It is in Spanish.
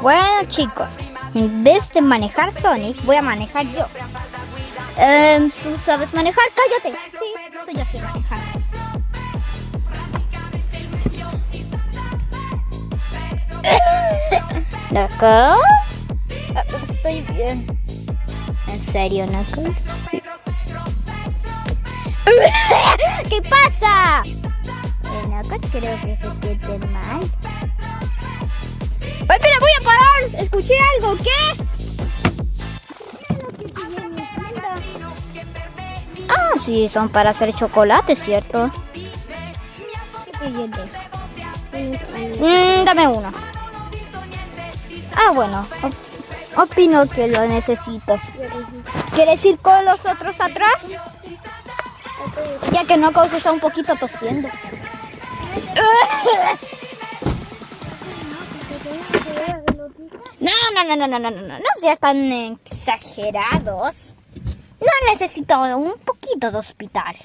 Bueno, chicos, en vez de manejar Sonic, voy a manejar yo. ¿Tú sabes manejar? ¡Cállate! Sí, tú ya sé manejar. ¿Naka? Estoy bien. ¿En serio, Naka? Sí. ¿Qué pasa? Naka, creo que se siente mal. ¡Ay, espera, voy a parar! Escuché algo, ¿qué? Ah, sí, son para hacer chocolate, ¿cierto? Dame uno. Ah, bueno, opino que lo necesito. ¿Quieres ir con los otros atrás? Ya que no se está un poquito tosiendo. No seas tan exagerados. No necesito un poquito de hospital.